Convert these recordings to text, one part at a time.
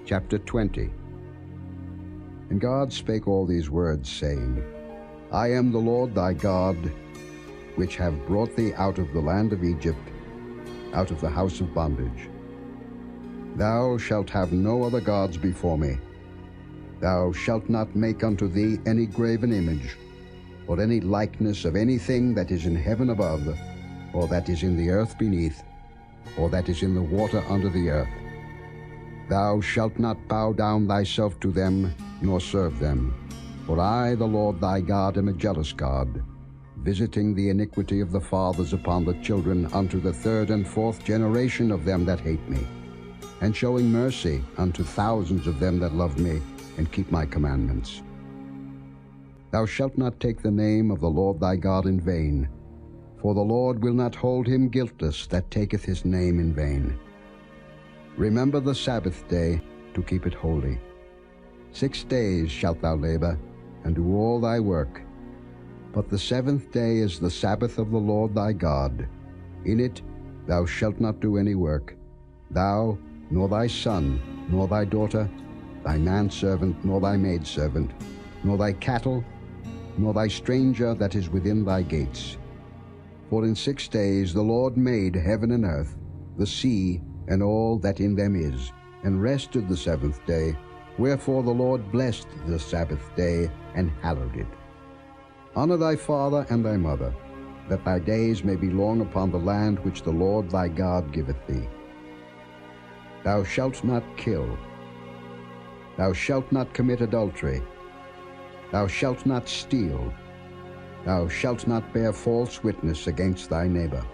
Chapter 20. And God spake all these words, saying, I am the Lord thy God, which have brought thee out of the land of Egypt, out of the house of bondage. Thou shalt have no other gods before me. Thou shalt not make unto thee any graven image, or any likeness of anything that is in heaven above, or that is in the earth beneath, or that is in the water under the earth. Thou shalt not bow down thyself to them, nor serve them. For I, the Lord thy God, am a jealous God, visiting the iniquity of the fathers upon the children unto the third and fourth generation of them that hate me, and showing mercy unto thousands of them that love me, and keep my commandments. Thou shalt not take the name of the Lord thy God in vain, for the Lord will not hold him guiltless that taketh his name in vain. Remember the Sabbath day to keep it holy. 6 days shalt thou labor, and do all thy work. But the seventh day is the Sabbath of the Lord thy God. In it thou shalt not do any work, thou, nor thy son, nor thy daughter, thy manservant, nor thy maidservant, nor thy cattle, nor thy stranger that is within thy gates. For in 6 days the Lord made heaven and earth, the sea, and all that in them is, and rested the seventh day. Wherefore the Lord blessed the Sabbath day, and hallowed it. Honor thy father and thy mother, that thy days may be long upon the land which the Lord thy God giveth thee. Thou shalt not kill. Thou shalt not commit adultery. Thou shalt not steal. Thou shalt not bear false witness against thy neighbor.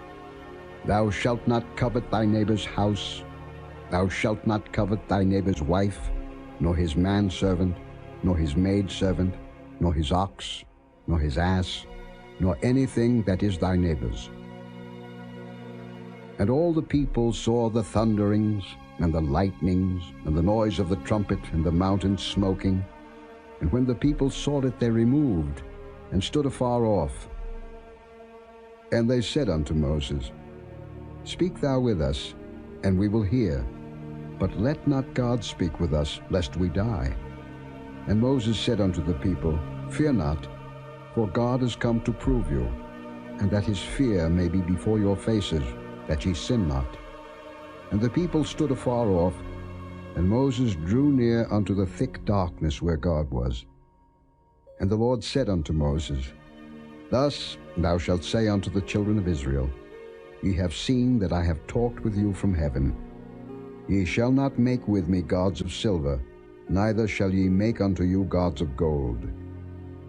Thou shalt not covet thy neighbor's house. Thou shalt not covet thy neighbor's wife, nor his manservant, nor his maidservant, nor his ox, nor his ass, nor anything that is thy neighbor's. And all the people saw the thunderings, and the lightnings, and the noise of the trumpet, and the mountain smoking. And when the people saw it, they removed, and stood afar off. And they said unto Moses, Speak thou with us, and we will hear. But let not God speak with us, lest we die. And Moses said unto the people, Fear not, for God is come to prove you, and that his fear may be before your faces, that ye sin not. And the people stood afar off, and Moses drew near unto the thick darkness where God was. And the Lord said unto Moses, Thus thou shalt say unto the children of Israel, Ye have seen that I have talked with you from heaven. Ye shall not make with me gods of silver, neither shall ye make unto you gods of gold.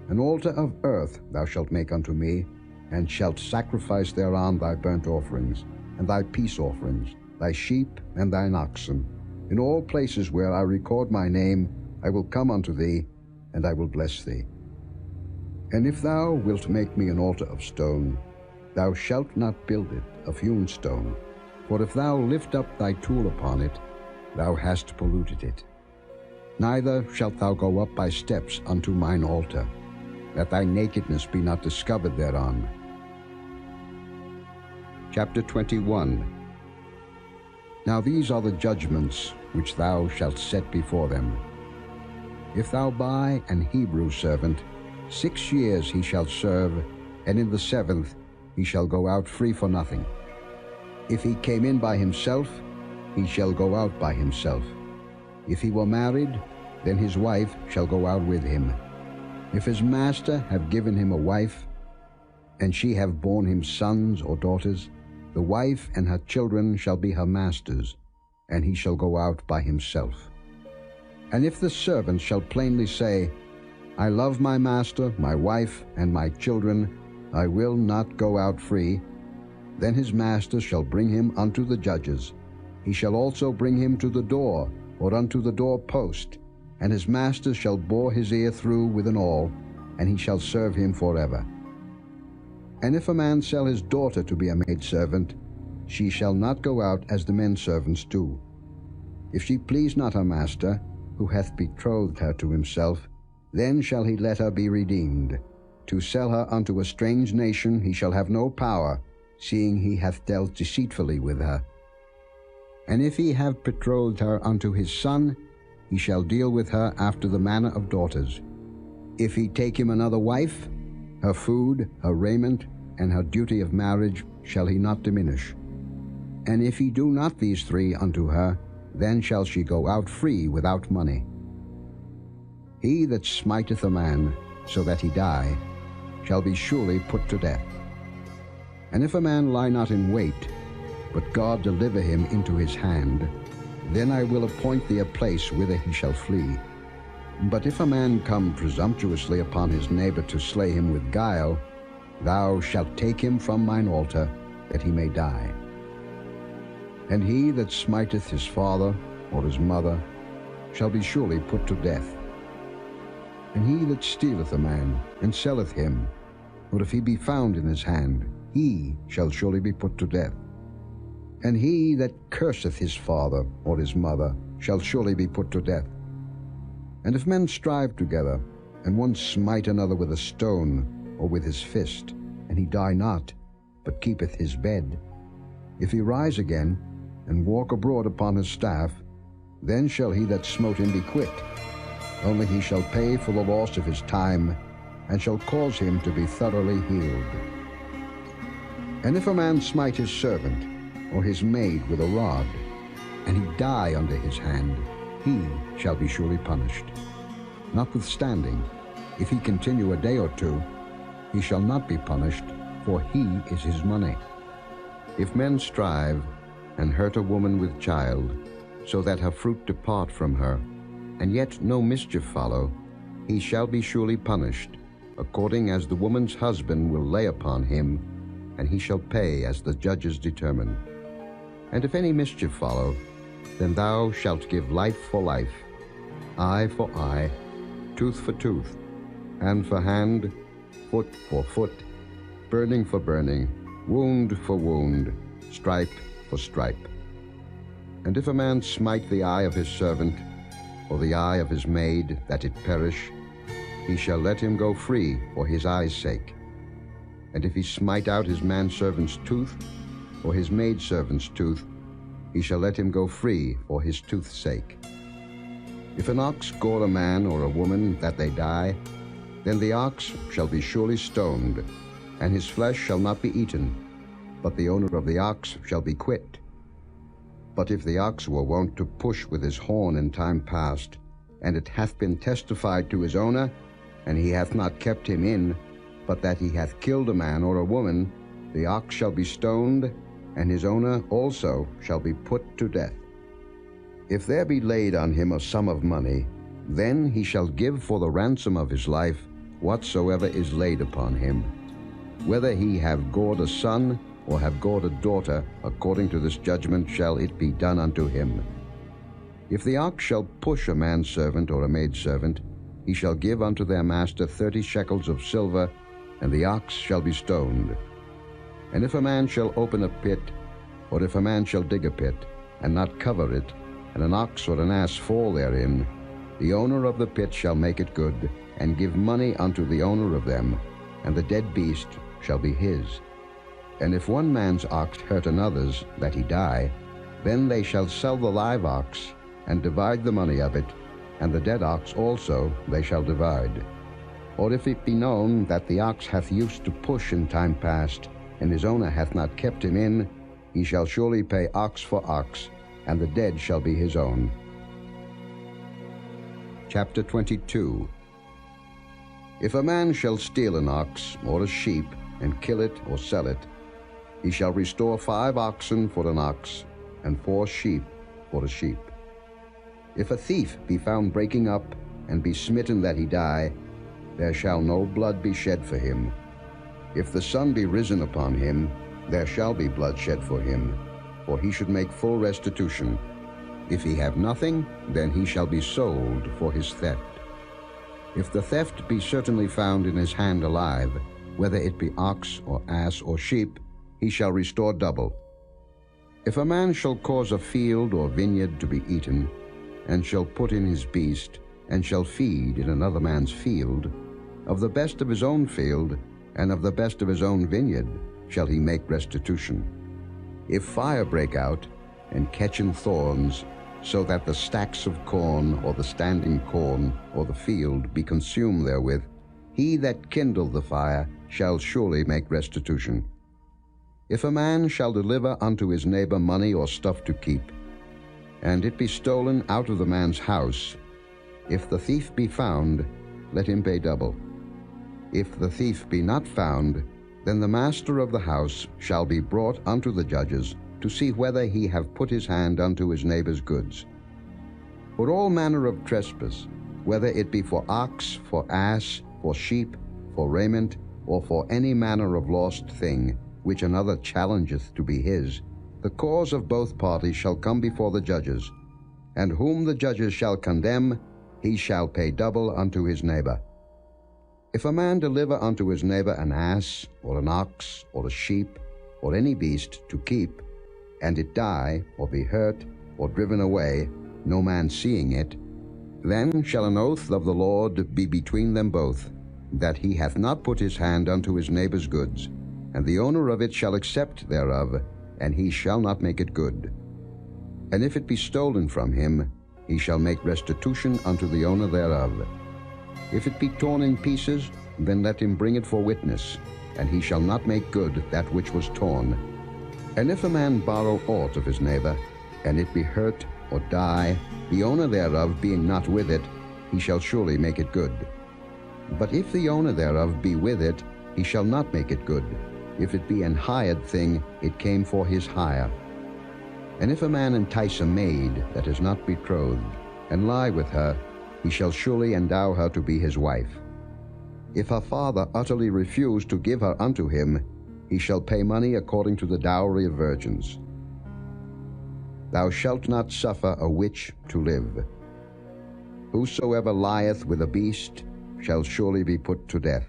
An altar of earth thou shalt make unto me, and shalt sacrifice thereon thy burnt offerings, and thy peace offerings, thy sheep and thine oxen. In all places where I record my name, I will come unto thee, and I will bless thee. And if thou wilt make me an altar of stone, thou shalt not build it of hewn stone. For if thou lift up thy tool upon it, thou hast polluted it. Neither shalt thou go up by steps unto mine altar, that thy nakedness be not discovered thereon. Chapter 21. Now these are the judgments which thou shalt set before them. If thou buy an Hebrew servant, 6 years he shall serve, and in the 7th he shall go out free for nothing. If he came in by himself, he shall go out by himself. If he were married, then his wife shall go out with him. If his master have given him a wife, and she have borne him sons or daughters, the wife and her children shall be her master's, and he shall go out by himself. And if the servant shall plainly say, I love my master, my wife, and my children, I will not go out free, then his master shall bring him unto the judges. He shall also bring him to the door, or unto the door post, and his master shall bore his ear through with an awl, and he shall serve him forever. And if a man sell his daughter to be a maidservant, she shall not go out as the men servants do. If she please not her master, who hath betrothed her to himself, then shall he let her be redeemed. To sell her unto a strange nation he shall have no power, seeing he hath dealt deceitfully with her. And if he have betrothed her unto his son, he shall deal with her after the manner of daughters. If he take him another wife, her food, her raiment, and her duty of marriage shall he not diminish. And if he do not these three unto her, then shall she go out free without money. He that smiteth a man so that he die shall be surely put to death. And if a man lie not in wait, but God deliver him into his hand, then I will appoint thee a place whither he shall flee. But if a man come presumptuously upon his neighbor to slay him with guile, thou shalt take him from mine altar, that he may die. And he that smiteth his father or his mother shall be surely put to death. And he that stealeth a man, and selleth him, or if he be found in his hand, he shall surely be put to death. And he that curseth his father or his mother shall surely be put to death. And if men strive together, and one smite another with a stone, or with his fist, and he die not, but keepeth his bed, if he rise again, and walk abroad upon his staff, then shall he that smote him be quit. Only he shall pay for the loss of his time, and shall cause him to be thoroughly healed. And if a man smite his servant, or his maid with a rod, and he die under his hand, he shall be surely punished. Notwithstanding, if he continue a day or two, he shall not be punished, for he is his money. If men strive, and hurt a woman with child, so that her fruit depart from her, and yet no mischief follow, he shall be surely punished, according as the woman's husband will lay upon him, and he shall pay as the judges determine. And if any mischief follow, then thou shalt give life for life, eye for eye, tooth for tooth, hand for hand, foot for foot, burning for burning, wound for wound, stripe for stripe. And if a man smite the eye of his servant, or the eye of his maid, that it perish, he shall let him go free for his eye's sake. And if he smite out his manservant's tooth, or his maidservant's tooth, he shall let him go free for his tooth's sake. If an ox gore a man or a woman that they die, then the ox shall be surely stoned, and his flesh shall not be eaten, but the owner of the ox shall be quit. But if the ox were wont to push with his horn in time past, and it hath been testified to his owner, and he hath not kept him in, but that he hath killed a man or a woman, the ox shall be stoned, and his owner also shall be put to death. If there be laid on him a sum of money, then he shall give for the ransom of his life whatsoever is laid upon him. Whether he have gored a son, or have gored a daughter, according to this judgment shall it be done unto him. If the ox shall push a manservant or a maidservant, he shall give unto their master 30 shekels of silver, and the ox shall be stoned. And if a man shall open a pit, or if a man shall dig a pit, and not cover it, and an ox or an ass fall therein, the owner of the pit shall make it good, and give money unto the owner of them, and the dead beast shall be his. And if one man's ox hurt another's, that he die, then they shall sell the live ox, and divide the money of it, and the dead ox also they shall divide. Or if it be known that the ox hath used to push in time past, and his owner hath not kept him in, he shall surely pay ox for ox, and the dead shall be his own. Chapter 22. If a man shall steal an ox or a sheep, and kill it or sell it, he shall restore 5 oxen for an ox, and 4 sheep for a sheep. If a thief be found breaking up, and be smitten that he die, there shall no blood be shed for him. If the sun be risen upon him, there shall be blood shed for him, for he should make full restitution. If he have nothing, then he shall be sold for his theft. If the theft be certainly found in his hand alive, whether it be ox or ass or sheep, he shall restore double. If a man shall cause a field or vineyard to be eaten, and shall put in his beast, and shall feed in another man's field, of the best of his own field, and of the best of his own vineyard, shall he make restitution. If fire break out, and catch in thorns, so that the stacks of corn, or the standing corn, or the field be consumed therewith, he that kindled the fire shall surely make restitution. If a man shall deliver unto his neighbor money or stuff to keep, and it be stolen out of the man's house, if the thief be found, let him pay double. If the thief be not found, then the master of the house shall be brought unto the judges, to see whether he have put his hand unto his neighbor's goods. For all manner of trespass, whether it be for ox, for ass, for sheep, for raiment, or for any manner of lost thing, which another challengeth to be his, the cause of both parties shall come before the judges, and whom the judges shall condemn, he shall pay double unto his neighbor. If a man deliver unto his neighbor an ass, or an ox, or a sheep, or any beast to keep, and it die, or be hurt, or driven away, no man seeing it, then shall an oath of the Lord be between them both, that he hath not put his hand unto his neighbor's goods, and the owner of it shall accept thereof, and he shall not make it good. And if it be stolen from him, he shall make restitution unto the owner thereof. If it be torn in pieces, then let him bring it for witness, and he shall not make good that which was torn. And if a man borrow aught of his neighbor, and it be hurt or die, the owner thereof being not with it, he shall surely make it good. But if the owner thereof be with it, he shall not make it good. If it be an hired thing, it came for his hire. And if a man entice a maid that is not betrothed, and lie with her, he shall surely endow her to be his wife. If her father utterly refuse to give her unto him, he shall pay money according to the dowry of virgins. Thou shalt not suffer a witch to live. Whosoever lieth with a beast shall surely be put to death.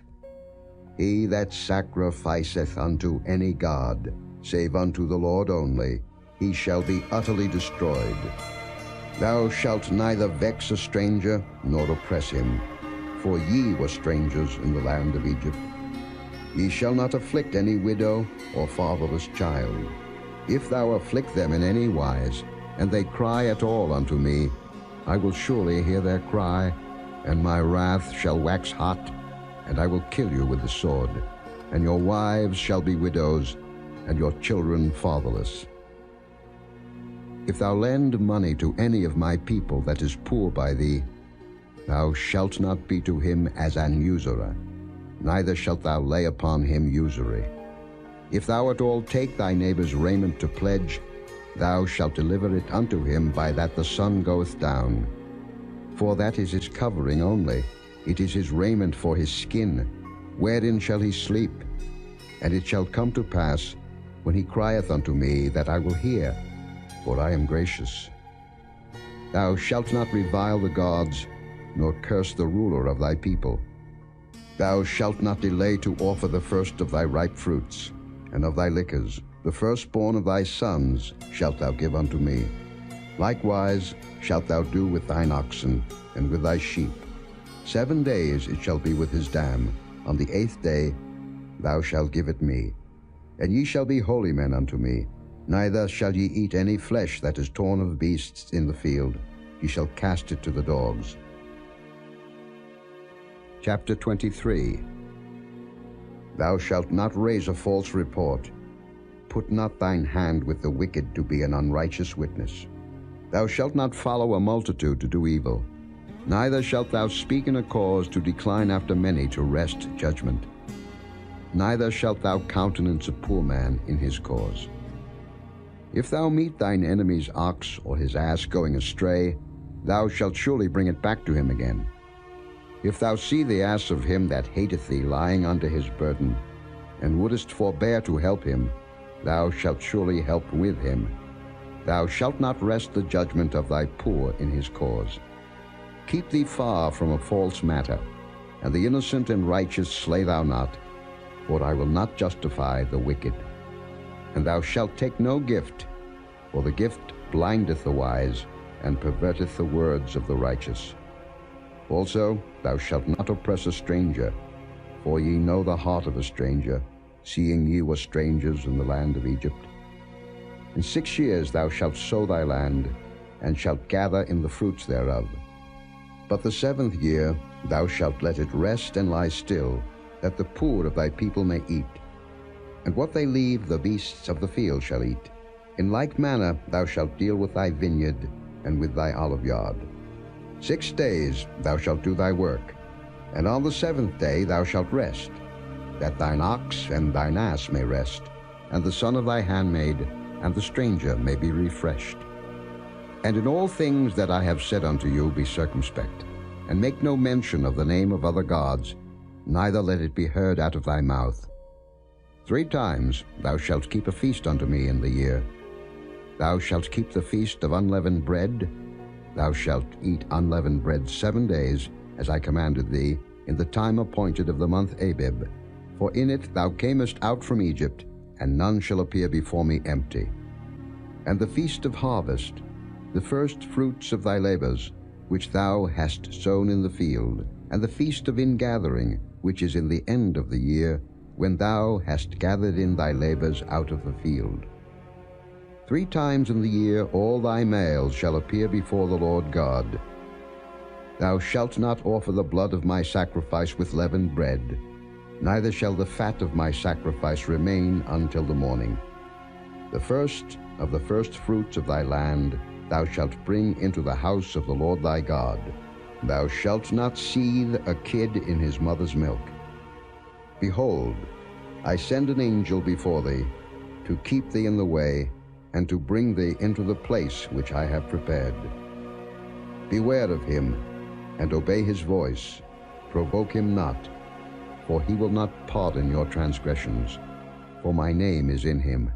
He that sacrificeth unto any god, save unto the Lord only, he shall be utterly destroyed. Thou shalt neither vex a stranger, nor oppress him, for ye were strangers in the land of Egypt. Ye shall not afflict any widow or fatherless child. If thou afflict them in any wise, and they cry at all unto me, I will surely hear their cry, and my wrath shall wax hot, and I will kill you with the sword, and your wives shall be widows, and your children fatherless. If thou lend money to any of my people that is poor by thee, thou shalt not be to him as an usurer, neither shalt thou lay upon him usury. If thou at all take thy neighbor's raiment to pledge, thou shalt deliver it unto him by that the sun goeth down. For that is his covering only, it is his raiment for his skin, wherein shall he sleep? And it shall come to pass, when he crieth unto me, that I will hear, for I am gracious. Thou shalt not revile the gods, nor curse the ruler of thy people. Thou shalt not delay to offer the first of thy ripe fruits, and of thy liquors, the firstborn of thy sons shalt thou give unto me. Likewise shalt thou do with thine oxen, and with thy sheep. 7 days it shall be with his dam. On the 8th day thou shalt give it me. And ye shall be holy men unto me. Neither shall ye eat any flesh that is torn of beasts in the field. Ye shall cast it to the dogs. Chapter 23. Thou shalt not raise a false report. Put not thine hand with the wicked to be an unrighteous witness. Thou shalt not follow a multitude to do evil. Neither shalt thou speak in a cause to decline after many to wrest judgment. Neither shalt thou countenance a poor man in his cause. If thou meet thine enemy's ox or his ass going astray, thou shalt surely bring it back to him again. If thou see the ass of him that hateth thee lying under his burden, and wouldest forbear to help him, thou shalt surely help with him. Thou shalt not wrest the judgment of thy poor in his cause. Keep thee far from a false matter, and the innocent and righteous slay thou not, for I will not justify the wicked. And thou shalt take no gift, for the gift blindeth the wise, and perverteth the words of the righteous. Also thou shalt not oppress a stranger, for ye know the heart of a stranger, seeing ye were strangers in the land of Egypt. In 6 years thou shalt sow thy land, and shalt gather in the fruits thereof. But the 7th year thou shalt let it rest and lie still, that the poor of thy people may eat. And what they leave the beasts of the field shall eat. In like manner thou shalt deal with thy vineyard and with thy oliveyard. 6 days thou shalt do thy work, and on the 7th day thou shalt rest, that thine ox and thine ass may rest, and the son of thy handmaid and the stranger may be refreshed. And in all things that I have said unto you be circumspect, and make no mention of the name of other gods, neither let it be heard out of thy mouth. 3 times thou shalt keep a feast unto me in the year. Thou shalt keep the feast of unleavened bread. Thou shalt eat unleavened bread 7 days, as I commanded thee, in the time appointed of the month Abib. For in it thou camest out from Egypt, and none shall appear before me empty. And the feast of harvest, the first fruits of thy labors, which thou hast sown in the field, and the feast of ingathering, which is in the end of the year, when thou hast gathered in thy labors out of the field. 3 times in the year all thy males shall appear before the Lord God. Thou shalt not offer the blood of my sacrifice with leavened bread, neither shall the fat of my sacrifice remain until the morning. The first of the first fruits of thy land thou shalt bring into the house of the Lord thy God. Thou shalt not seethe a kid in his mother's milk. Behold, I send an angel before thee, to keep thee in the way, and to bring thee into the place which I have prepared. Beware of him, and obey his voice. Provoke him not, for he will not pardon your transgressions, for my name is in him.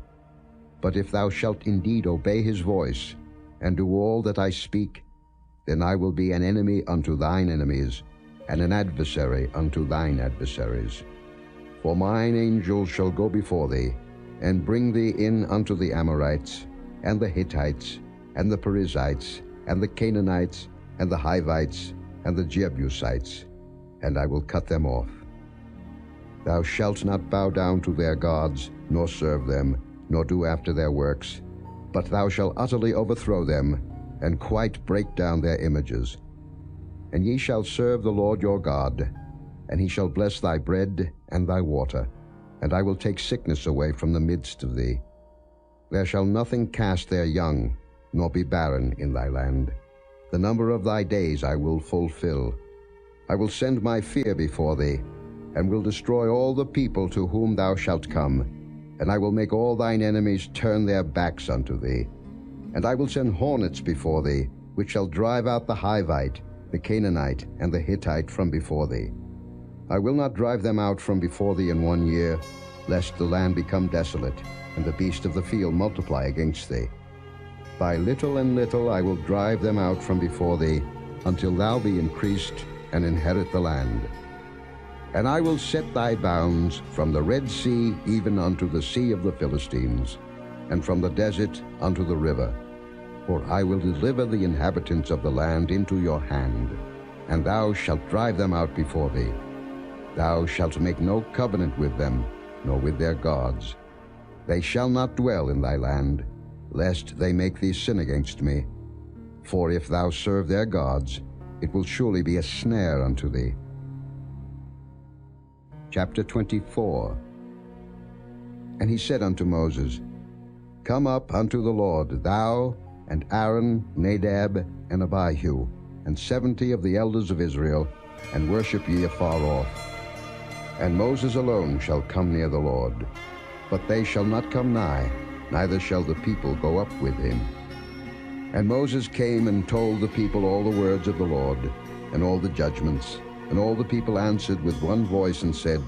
But if thou shalt indeed obey his voice, and do all that I speak, then I will be an enemy unto thine enemies, and an adversary unto thine adversaries. For mine angel shall go before thee, and bring thee in unto the Amorites, and the Hittites, and the Perizzites, and the Canaanites, and the Hivites, and the Jebusites, and I will cut them off. Thou shalt not bow down to their gods, nor serve them, nor do after their works, but thou shalt utterly overthrow them, and quite break down their images. And ye shall serve the Lord your God, and he shall bless thy bread and thy water, and I will take sickness away from the midst of thee. There shall nothing cast their young, nor be barren in thy land. The number of thy days I will fulfill. I will send my fear before thee, and will destroy all the people to whom thou shalt come, and I will make all thine enemies turn their backs unto thee. And I will send hornets before thee, which shall drive out the Hivite, the Canaanite, and the Hittite from before thee. I will not drive them out from before thee in 1 year, lest the land become desolate, and the beast of the field multiply against thee. By little and little I will drive them out from before thee, until thou be increased, and inherit the land. And I will set thy bounds from the Red Sea even unto the sea of the Philistines, and from the desert unto the river. For I will deliver the inhabitants of the land into your hand, and thou shalt drive them out before thee. Thou shalt make no covenant with them, nor with their gods. They shall not dwell in thy land, lest they make thee sin against me. For if thou serve their gods, it will surely be a snare unto thee. Chapter 24. And he said unto Moses, Come up unto the Lord, thou, and Aaron, Nadab, and Abihu, and 70 of the elders of Israel, and worship ye afar off. And Moses alone shall come near the Lord, but they shall not come nigh, neither shall the people go up with him. And Moses came and told the people all the words of the Lord, and all the judgments. And all the people answered with one voice and said,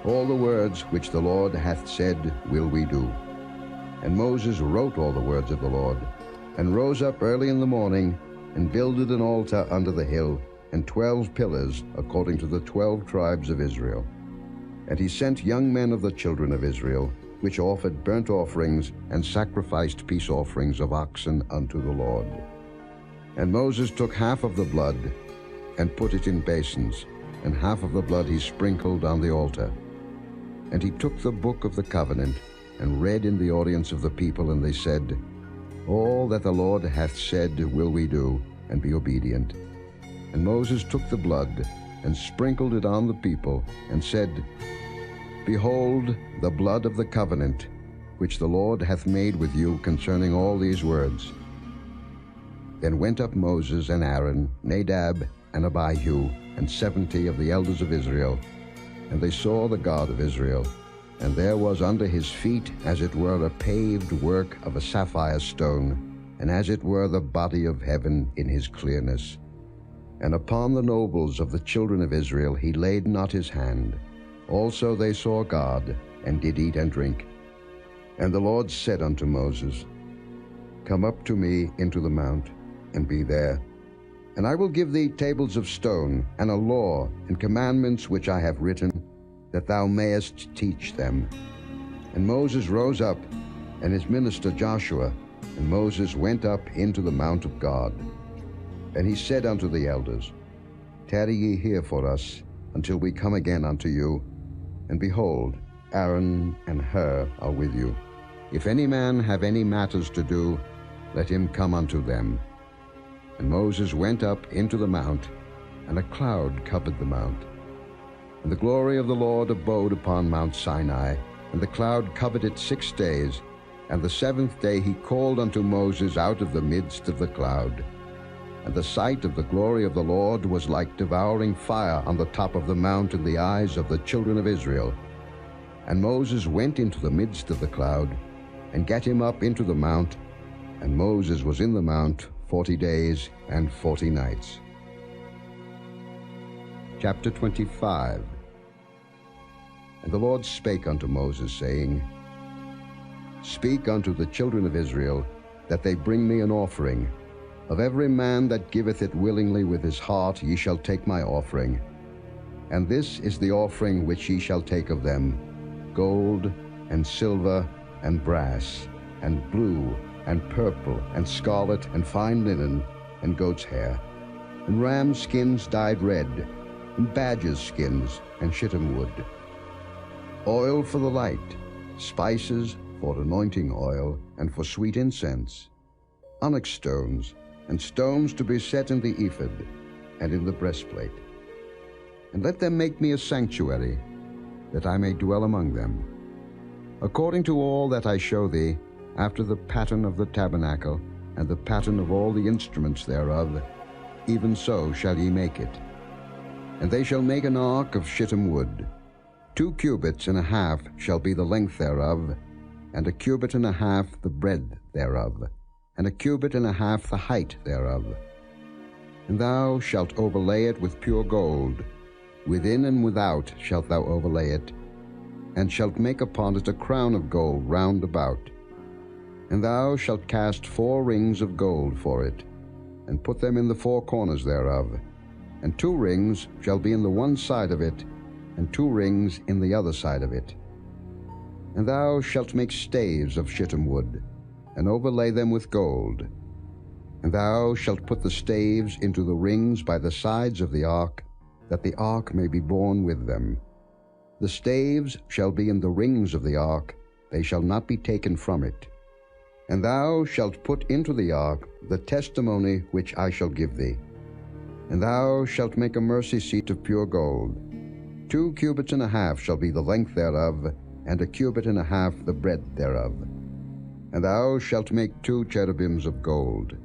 All the words which the Lord hath said will we do. And Moses wrote all the words of the Lord, and rose up early in the morning, and builded an altar under the hill, and 12 pillars, according to the 12 tribes of Israel. And he sent young men of the children of Israel, which offered burnt offerings and sacrificed peace offerings of oxen unto the Lord. And Moses took half of the blood, and put it in basins, and half of the blood he sprinkled on the altar. And he took the book of the covenant, and read in the audience of the people, and they said, All that the Lord hath said will we do, and be obedient. And Moses took the blood, and sprinkled it on the people, and said, Behold the blood of the covenant, which the Lord hath made with you concerning all these words. Then went up Moses and Aaron, Nadab and Abihu, and 70 of the elders of Israel. And they saw the God of Israel, and there was under his feet as it were a paved work of a sapphire stone, and as it were the body of heaven in his clearness. And upon the nobles of the children of Israel he laid not his hand. Also they saw God, and did eat and drink. And the Lord said unto Moses, Come up to me into the mount, and be there. And I will give thee tables of stone, and a law, and commandments which I have written, that thou mayest teach them. And Moses rose up, and his minister Joshua, and Moses went up into the mount of God. And he said unto the elders, Tarry ye here for us, until we come again unto you. And behold, Aaron and Hur are with you. If any man have any matters to do, let him come unto them. And Moses went up into the mount, and a cloud covered the mount. And the glory of the Lord abode upon Mount Sinai, and the cloud covered it 6 days. And the 7th day he called unto Moses out of the midst of the cloud. And the sight of the glory of the Lord was like devouring fire on the top of the mount in the eyes of the children of Israel. And Moses went into the midst of the cloud, and gat him up into the mount. And Moses was in the mount 40 days and 40 nights. Chapter 25. And the Lord spake unto Moses, saying, Speak unto the children of Israel, that they bring me an offering. Of every man that giveth it willingly with his heart ye shall take my offering. And this is the offering which ye shall take of them: gold, and silver, and brass, and blue, and purple, and scarlet, and fine linen, and goat's hair, and ram skins dyed red, and badgers' skins, and shittim wood. Oil for the light, spices for anointing oil, and for sweet incense, onyx stones, and stones to be set in the ephod, and in the breastplate. And let them make me a sanctuary, that I may dwell among them. According to all that I show thee, after the pattern of the tabernacle, and the pattern of all the instruments thereof, even so shall ye make it. And they shall make an ark of shittim wood. 2 cubits and a half shall be the length thereof, and 1 cubit and a half the breadth thereof, and 1 cubit and a half the height thereof. And thou shalt overlay it with pure gold. Within and without shalt thou overlay it, and shalt make upon it a crown of gold round about. And thou shalt cast 4 rings of gold for it, and put them in the 4 corners thereof. And 2 rings shall be in the one side of it, and 2 rings in the other side of it. And thou shalt make staves of shittim wood, and overlay them with gold. And thou shalt put the staves into the rings by the sides of the ark, that the ark may be borne with them. The staves shall be in the rings of the ark, they shall not be taken from it. And thou shalt put into the ark the testimony which I shall give thee. And thou shalt make a mercy seat of pure gold. 2 cubits and a half shall be the length thereof, and 1 cubit and a half the breadth thereof. And thou shalt make 2 cherubims of gold.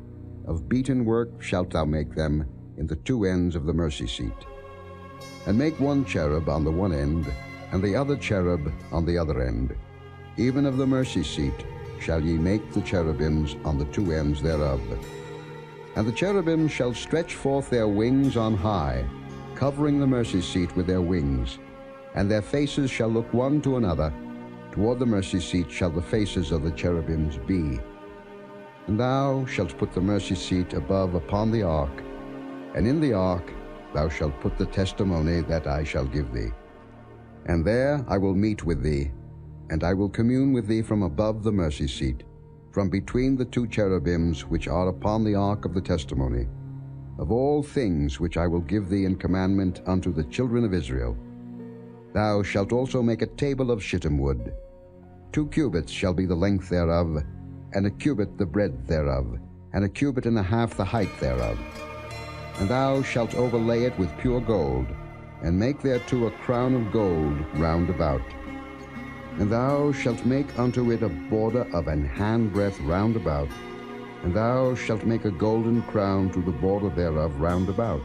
Of beaten work shalt thou make them in the 2 ends of the mercy seat. And make 1 cherub on the one end, and the other cherub on the other end. Even of the mercy seat shall ye make the cherubims on the 2 ends thereof. And the cherubims shall stretch forth their wings on high, covering the mercy seat with their wings. And their faces shall look one to another. Toward the mercy seat shall the faces of the cherubims be. And thou shalt put the mercy seat above upon the ark, and in the ark thou shalt put the testimony that I shall give thee. And there I will meet with thee, and I will commune with thee from above the mercy seat, from between the 2 cherubims which are upon the ark of the testimony, of all things which I will give thee in commandment unto the children of Israel. Thou shalt also make a table of shittim wood. 2 cubits shall be the length thereof, and a cubit the breadth thereof, and a cubit and a half the height thereof. And thou shalt overlay it with pure gold, and make thereto a crown of gold round about. And thou shalt make unto it a border of an handbreadth round about, and thou shalt make a golden crown to the border thereof round about.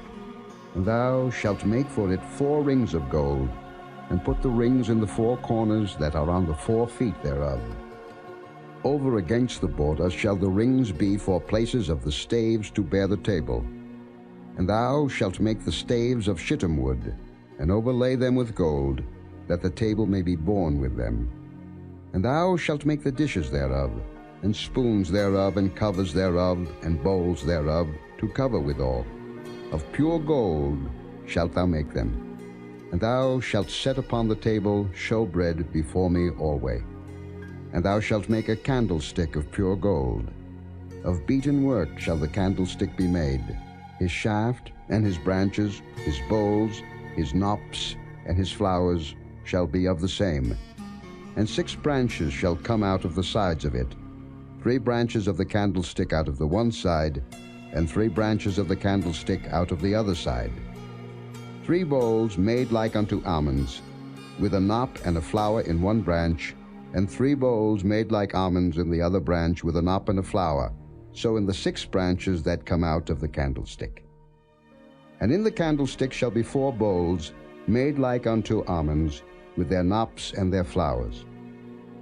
And thou shalt make for it 4 rings of gold, and put the rings in the 4 corners that are on the 4 feet thereof. Over against the border shall the rings be for places of the staves to bear the table. And thou shalt make the staves of shittim wood, and overlay them with gold, that the table may be borne with them. And thou shalt make the dishes thereof, and spoons thereof, and covers thereof, and bowls thereof, to cover withal. Of pure gold shalt thou make them. And thou shalt set upon the table showbread before me alway. And thou shalt make a candlestick of pure gold. Of beaten work shall the candlestick be made. His shaft, and his branches, his bowls, his knops, and his flowers shall be of the same. And 6 branches shall come out of the sides of it, 3 branches of the candlestick out of the one side, and 3 branches of the candlestick out of the other side. 3 bowls made like unto almonds, with a knop and a flower in one branch, and 3 bowls made like almonds in the other branch, with a knop and a flower, so in the 6 branches that come out of the candlestick. And in the candlestick shall be 4 bowls, made like unto almonds, with their knops and their flowers.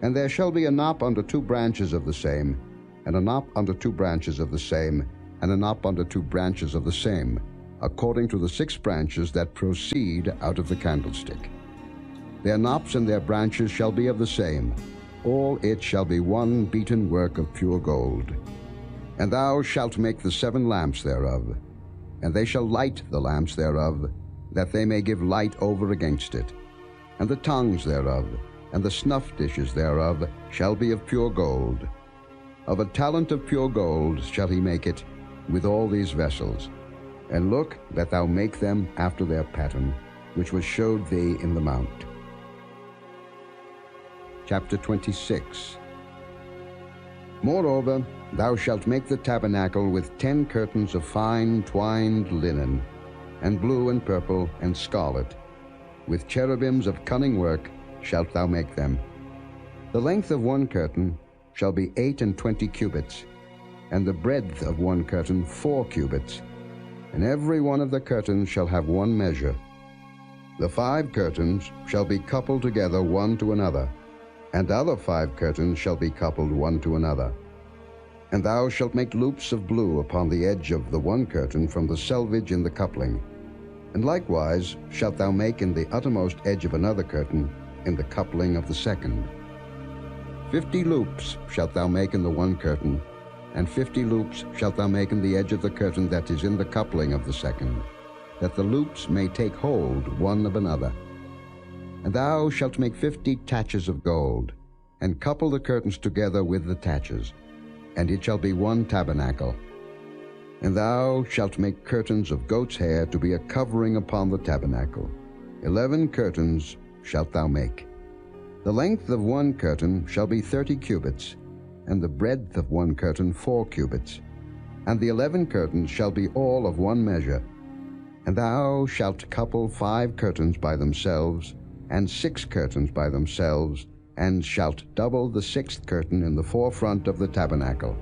And there shall be a knop under 2 branches of the same, and a knop under 2 branches of the same, and a knop under 2 branches of the same, according to the 6 branches that proceed out of the candlestick. Their knops and their branches shall be of the same. All it shall be one beaten work of pure gold. And thou shalt make the 7 lamps thereof, and they shall light the lamps thereof, that they may give light over against it. And the tongues thereof, and the snuff dishes thereof, shall be of pure gold. Of a talent of pure gold shall he make it, with all these vessels. And look that thou make them after their pattern, which was showed thee in the mount. Chapter 26. Moreover, thou shalt make the tabernacle with 10 curtains of fine twined linen, and blue and purple and scarlet. With cherubims of cunning work shalt thou make them. The length of one curtain shall be 28 cubits, and the breadth of one curtain 4 cubits, and every one of the curtains shall have one measure. The 5 curtains shall be coupled together one to another, and other 5 curtains shall be coupled one to another. And thou shalt make loops of blue upon the edge of the one curtain from the selvage in the coupling. And likewise shalt thou make in the uttermost edge of another curtain in the coupling of the second. 50 loops shalt thou make in the one curtain, and 50 loops shalt thou make in the edge of the curtain that is in the coupling of the second, that the loops may take hold one of another. And thou shalt make 50 taches of gold, and couple the curtains together with the taches, and it shall be one tabernacle. And thou shalt make curtains of goat's hair to be a covering upon the tabernacle. 11 curtains shalt thou make. The length of one curtain shall be 30 cubits, and the breadth of one curtain 4 cubits. And the 11 curtains shall be all of one measure. And thou shalt couple 5 curtains by themselves, and 6 curtains by themselves, and shalt double the 6th curtain in the forefront of the tabernacle.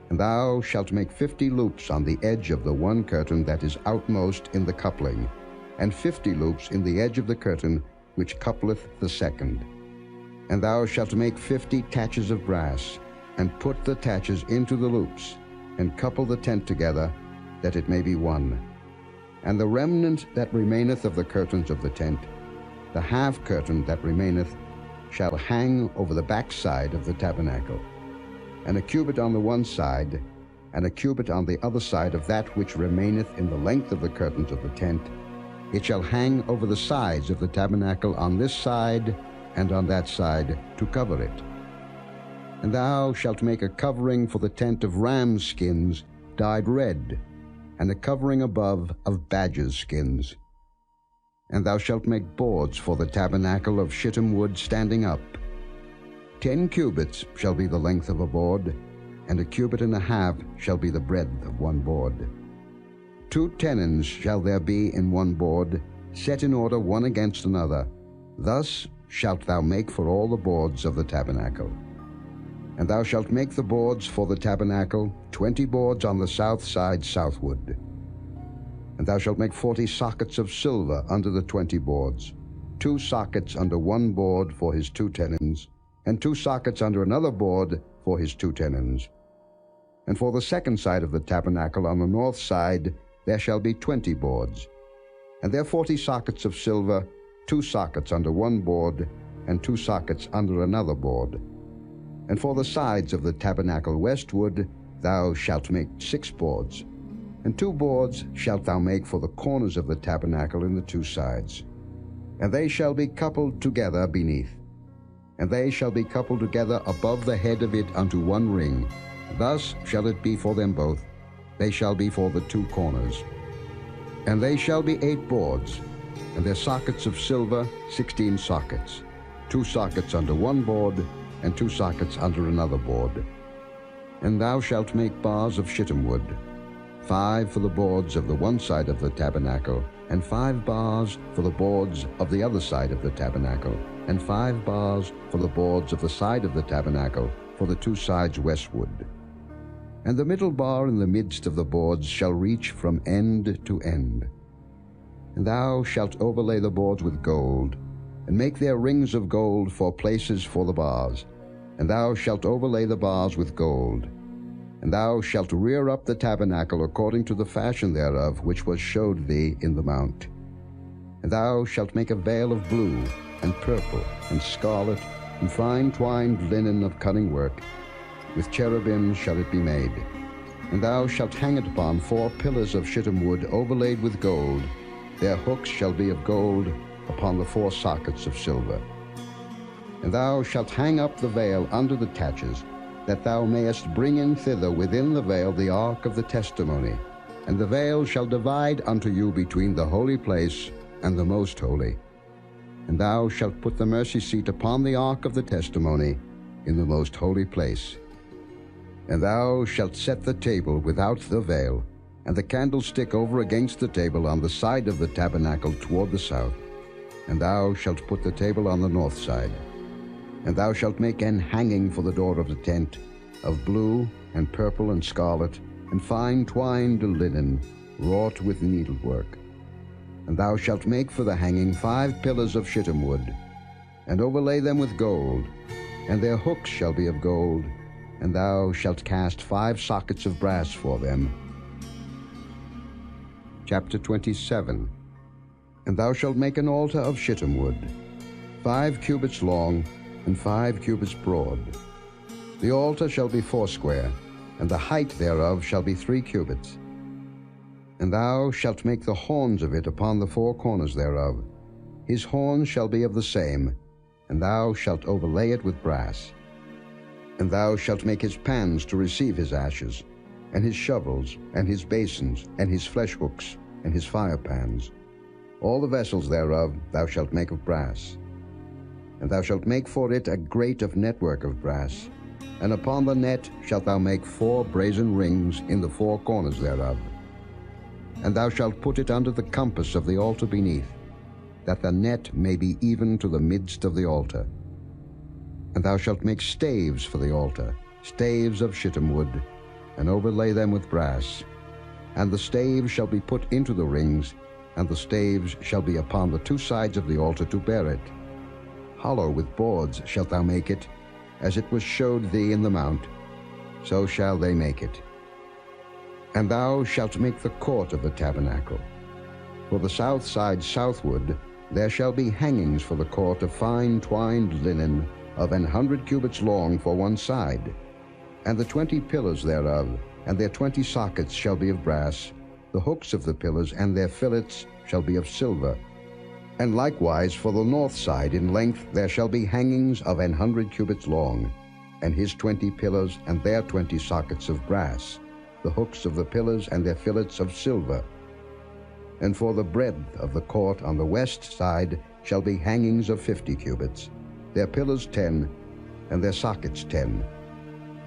And thou shalt make 50 loops on the edge of the one curtain that is outmost in the coupling, and 50 loops in the edge of the curtain which coupleth the second. And thou shalt make 50 taches of brass, and put the taches into the loops, and couple the tent together, that it may be one. And the remnant that remaineth of the curtains of the tent, the half curtain that remaineth, shall hang over the backside of the tabernacle, and a cubit on the one side, and a cubit on the other side of that which remaineth in the length of the curtains of the tent. It shall hang over the sides of the tabernacle on this side and on that side, to cover it. And thou shalt make a covering for the tent of rams' skins dyed red, and a covering above of badgers' skins. And thou shalt make boards for the tabernacle of shittim wood standing up. 10 cubits shall be the length of a board, and 1.5 cubits shall be the breadth of one board. 2 tenons shall there be in one board, set in order one against another. Thus shalt thou make for all the boards of the tabernacle. And thou shalt make the boards for the tabernacle, 20 boards on the south side southward. And thou shalt make 40 sockets of silver under the 20 boards, 2 sockets under one board for his 2 tenons, and 2 sockets under another board for his 2 tenons. And for the second side of the tabernacle on the north side there shall be 20 boards, and there 40 sockets of silver, 2 sockets under one board, and 2 sockets under another board. And for the sides of the tabernacle westward thou shalt make 6 boards, and 2 boards shalt thou make for the corners of the tabernacle in the 2 sides. And they shall be coupled together beneath, and they shall be coupled together above the head of it unto one ring. Thus shall it be for them both. They shall be for the 2 corners. And they shall be 8 boards, and their sockets of silver 16 sockets, 2 sockets under one board, and 2 sockets under another board. And thou shalt make bars of shittim wood, 5 for the boards of the one side of the tabernacle, and 5 bars for the boards of the other side of the tabernacle, and 5 bars for the boards of the side of the tabernacle, for the 2 sides westward. And the middle bar in the midst of the boards shall reach from end to end. And thou shalt overlay the boards with gold, and make their rings of gold for places for the bars. And thou shalt overlay the bars with gold. And thou shalt rear up the tabernacle according to the fashion thereof, which was showed thee in the mount. And thou shalt make a veil of blue, and purple, and scarlet, and fine twined linen of cunning work. With cherubims shall it be made. And thou shalt hang it upon 4 pillars of shittim wood overlaid with gold. Their hooks shall be of gold upon the 4 sockets of silver. And thou shalt hang up the veil under the taches, that thou mayest bring in thither within the veil the ark of the testimony. And the veil shall divide unto you between the holy place and the most holy. And thou shalt put the mercy seat upon the ark of the testimony in the most holy place. And thou shalt set the table without the veil, and the candlestick over against the table on the side of the tabernacle toward the south. And thou shalt put the table on the north side. And thou shalt make an hanging for the door of the tent, of blue, and purple, and scarlet, and fine twined linen, wrought with needlework. And thou shalt make for the hanging 5 pillars of shittim wood, and overlay them with gold, and their hooks shall be of gold, and thou shalt cast 5 sockets of brass for them. Chapter 27. And thou shalt make an altar of shittim wood, 5 cubits long, and 5 cubits broad. The altar shall be foursquare, and the height thereof shall be 3 cubits. And thou shalt make the horns of it upon the 4 corners thereof. His horns shall be of the same, and thou shalt overlay it with brass. And thou shalt make his pans to receive his ashes, and his shovels, and his basins, and his flesh hooks, and his fire pans. All the vessels thereof thou shalt make of brass. And thou shalt make for it a grate of network of brass, and upon the net shalt thou make 4 brazen rings in the 4 corners thereof. And thou shalt put it under the compass of the altar beneath, that the net may be even to the midst of the altar. And thou shalt make staves for the altar, staves of shittim wood, and overlay them with brass. And the staves shall be put into the rings, and the staves shall be upon the 2 sides of the altar to bear it. Hollow with boards shalt thou make it, as it was showed thee in the mount, so shall they make it. And thou shalt make the court of the tabernacle. For the south side southward there shall be hangings for the court of fine twined linen of 100 cubits long for one side. And the 20 pillars thereof, and their 20 sockets shall be of brass. The hooks of the pillars and their fillets shall be of silver. And likewise for the north side in length there shall be hangings of 100 cubits long, and his 20 pillars and their 20 sockets of brass, the hooks of the pillars and their fillets of silver. And for the breadth of the court on the west side shall be hangings of 50 cubits, their pillars 10, and their sockets 10.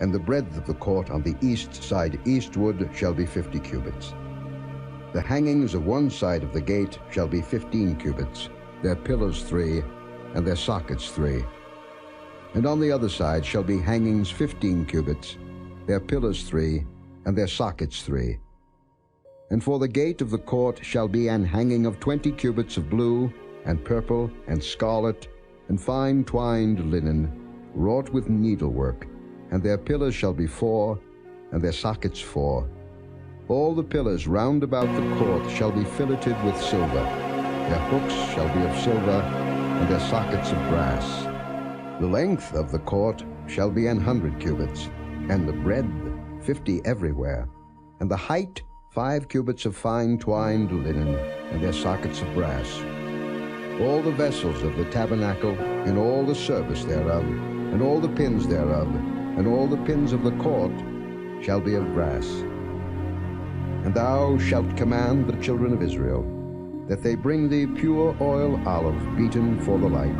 And the breadth of the court on the east side eastward shall be 50 cubits. The hangings of one side of the gate shall be 15 cubits, their pillars 3, and their sockets 3. And on the other side shall be hangings 15 cubits, their pillars 3, and their sockets 3. And for the gate of the court shall be an hanging of 20 cubits of blue, and purple, and scarlet, and fine twined linen, wrought with needlework, and their pillars shall be 4, and their sockets 4. All the pillars round about the court shall be filleted with silver. Their hooks shall be of silver, and their sockets of brass. The length of the court shall be 100 cubits, and the breadth 50 everywhere, and the height 5 cubits of fine twined linen, and their sockets of brass. All the vessels of the tabernacle, in all the service thereof, and all the pins thereof, and all the pins of the court, shall be of brass. And thou shalt command the children of Israel, that they bring thee pure oil olive beaten for the light,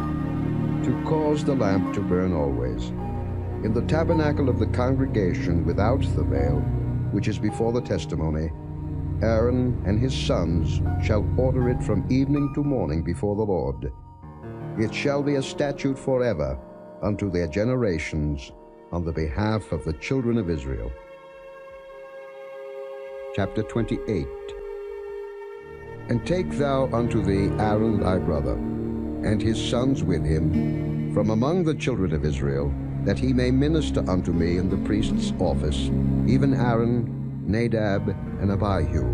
to cause the lamp to burn always. In the tabernacle of the congregation without the veil, which is before the testimony, Aaron and his sons shall order it from evening to morning before the Lord. It shall be a statute forever unto their generations on the behalf of the children of Israel. Chapter 28. And take thou unto thee Aaron thy brother, and his sons with him, from among the children of Israel, that he may minister unto me in the priest's office, even Aaron, Nadab, and Abihu,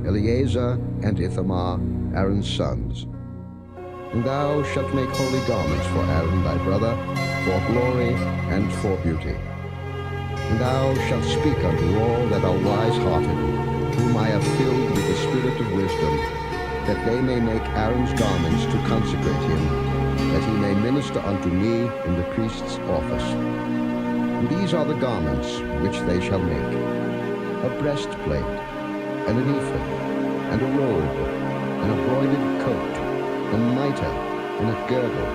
Eleazar and Ithamar, Aaron's sons. And thou shalt make holy garments for Aaron thy brother, for glory and for beauty. And thou shalt speak unto all that are wise-hearted, whom I have filled with the spirit of wisdom, that they may make Aaron's garments to consecrate him, that he may minister unto me in the priest's office. And these are the garments which they shall make: a breastplate, and an ephod, and a robe, and a broidered coat, a mitre, and a girdle.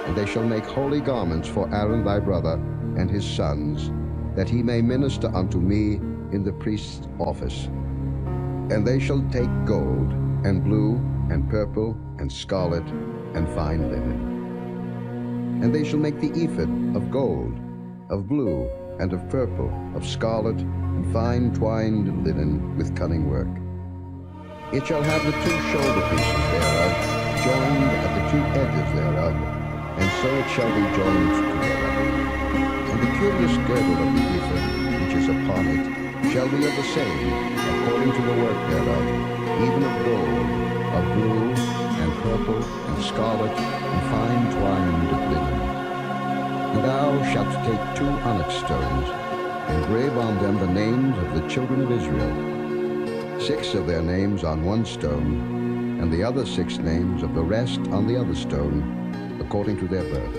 And they shall make holy garments for Aaron thy brother and his sons, that he may minister unto me in the priest's office. And they shall take gold, and blue, and purple, and scarlet, and fine linen. And they shall make the ephod of gold, of blue, and of purple, of scarlet, and fine twined linen with cunning work. It shall have the 2 shoulder pieces thereof, joined at the 2 edges thereof, and so it shall be joined together. And the curious girdle of the ephod, which is upon it, shall be of the same, according to the work thereof, even of gold, of blue, and purple, and scarlet, and fine twined linen. And thou shalt take 2 onyx stones, engrave on them the names of the children of Israel, 6 of their names on one stone, and the other 6 names of the rest on the other stone, according to their birth.